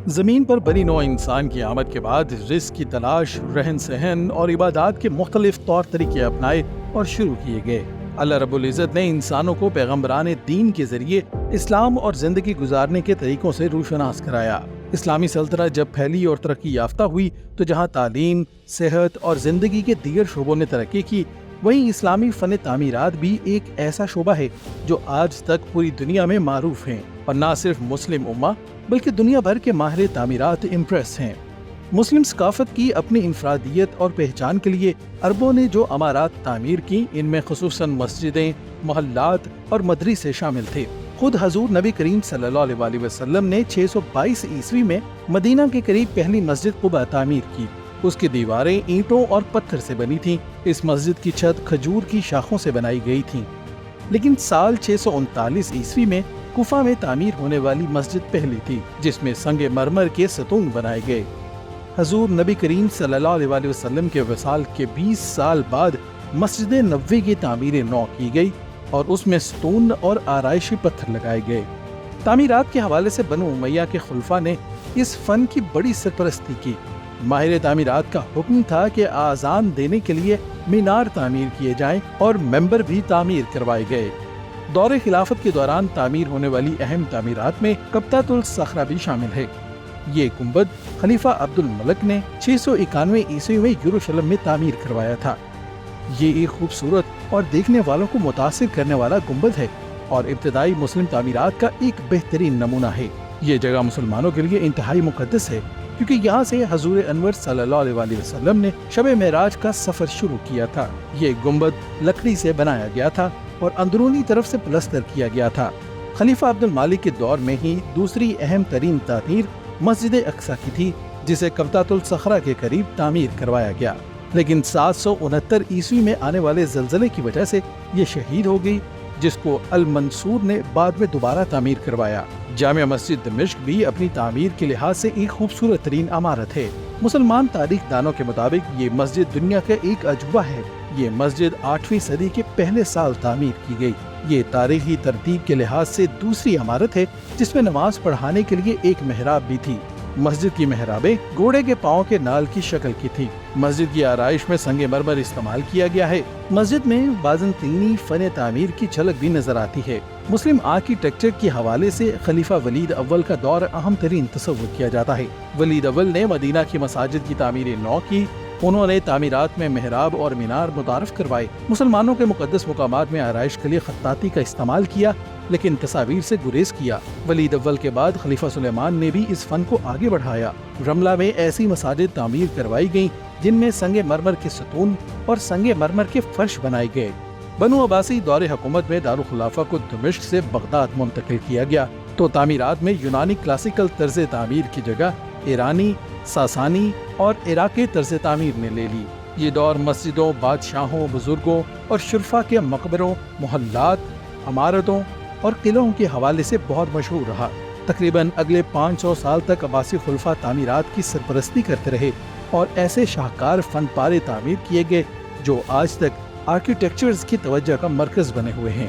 زمین پر بنی نوع انسان کی آمد کے بعد رزق کی تلاش، رہن سہن اور عبادات کے مختلف طور طریقے اپنائے اور شروع کیے گئے۔ اللہ رب العزت نے انسانوں کو پیغمبران دین کے ذریعے اسلام اور زندگی گزارنے کے طریقوں سے روشناس کرایا۔ اسلامی سلطنت جب پھیلی اور ترقی یافتہ ہوئی تو جہاں تعلیم، صحت اور زندگی کے دیگر شعبوں نے ترقی کی، وہیں اسلامی فن تعمیرات بھی ایک ایسا شعبہ ہے جو آج تک پوری دنیا میں معروف ہیں، اور نہ صرف مسلم امہ بلکہ دنیا بھر کے ماہر تعمیرات امپریس ہیں۔ مسلم ثقافت کی اپنی انفرادیت اور پہچان کے لیے عربوں نے جو عمارات تعمیر کی، ان میں خصوصاً مسجدیں، محلات اور مدرسے شامل تھے۔ خود حضور نبی کریم صلی اللہ علیہ وسلم نے 622 عیسوی میں مدینہ کے قریب پہلی مسجد قباء تعمیر کی۔ اس کی دیواریں اینٹوں اور پتھر سے بنی تھیں۔ اس مسجد کی چھت کھجور کی شاخوں سے بنائی گئی تھی۔ لیکن سال 639 عیسوی میں کوفہ میں تعمیر ہونے والی مسجد پہلی تھی جس میں سنگ مرمر کے ستون بنائے گئے۔ حضور نبی کریم صلی اللہ علیہ وسلم کے وصال کے 20 سال بعد مسجد نبوی کی تعمیر نو کی گئی اور اس میں ستون اور آرائشی پتھر لگائے گئے۔ تعمیرات کے حوالے سے بنو امیہ کے خلفاء نے اس فن کی بڑی سرپرستی کی۔ ماہر تعمیرات کا حکم تھا کہ آذان دینے کے لیے مینار تعمیر کیے جائیں اور ممبر بھی تعمیر کروائے گئے۔ دور خلافت کے دوران تعمیر ہونے والی اہم تعمیرات میں قبۃ الصخرہ بھی شامل ہے۔ یہ گنبد خلیفہ عبد الملک نے 691 عیسوی میں یروشلم میں تعمیر کروایا تھا۔ یہ ایک خوبصورت اور دیکھنے والوں کو متاثر کرنے والا گنبد ہے اور ابتدائی مسلم تعمیرات کا ایک بہترین نمونہ ہے۔ یہ جگہ مسلمانوں کے لیے انتہائی مقدس ہے کیونکہ یہاں سے حضور انور صلی اللہ علیہ وسلم نے شب معراج کا سفر شروع کیا تھا۔ یہ گنبد لکڑی سے بنایا گیا تھا اور اندرونی طرف سے پلستر کیا گیا تھا۔ خلیفہ عبد المالک کے دور میں ہی دوسری اہم ترین تعمیر مسجد اقصیٰ کی تھی جسے قبۃ الصخرہ کے قریب تعمیر کروایا گیا، لیکن 769 عیسوی میں آنے والے زلزلے کی وجہ سے یہ شہید ہو گئی، جس کو المنصور نے بعد میں دوبارہ تعمیر کروایا۔ جامع مسجد دمشق بھی اپنی تعمیر کے لحاظ سے ایک خوبصورت ترین عمارت ہے۔ مسلمان تاریخ دانوں کے مطابق یہ مسجد دنیا کا ایک عجوبہ ہے۔ یہ مسجد 8ویں صدی کے پہلے سال تعمیر کی گئی۔ یہ تاریخی ترتیب کے لحاظ سے دوسری عمارت ہے جس میں نماز پڑھانے کے لیے ایک محراب بھی تھی۔ مسجد کی محرابیں گھوڑے کے پاؤں کے نال کی شکل کی تھی۔ مسجد کی آرائش میں سنگ مرمر استعمال کیا گیا ہے۔ مسجد میں بازنطینی فن تعمیر کی جھلک بھی نظر آتی ہے۔ مسلم آرکیٹیکچر کے حوالے سے خلیفہ ولید اول کا دور اہم ترین تصور کیا جاتا ہے۔ ولید اول نے مدینہ کی مساجد کی تعمیر نو کی۔ انہوں نے تعمیرات میں محراب اور مینار متعارف کروائے۔ مسلمانوں کے مقدس مقامات میں آرائش کے لیے خطاطی کا استعمال کیا، لیکن تصاویر سے گریز کیا۔ ولید اول کے بعد خلیفہ سلیمان نے بھی اس فن کو آگے بڑھایا۔ رملہ میں ایسی مساجد تعمیر کروائی گئیں جن میں سنگ مرمر کے ستون اور سنگ مرمر کے فرش بنائے گئے۔ بنو عباسی دور حکومت میں دارالخلافہ کو دمشق سے بغداد منتقل کیا گیا تو تعمیرات میں یونانی کلاسیکل طرز تعمیر کی جگہ ایرانی، ساسانی اور عراقی طرز تعمیر نے لے لی۔ یہ دور مسجدوں، بادشاہوں، بزرگوں اور شرفا کے مقبروں، محلات، عمارتوں اور قلعوں کے حوالے سے بہت مشہور رہا۔ تقریباً اگلے 500 سال تک عباسی خلفاء تعمیرات کی سرپرستی کرتے رہے اور ایسے شاہکار فن پارے تعمیر کیے گئے جو آج تک آرکیٹیکچرز کی توجہ کا مرکز بنے ہوئے ہیں۔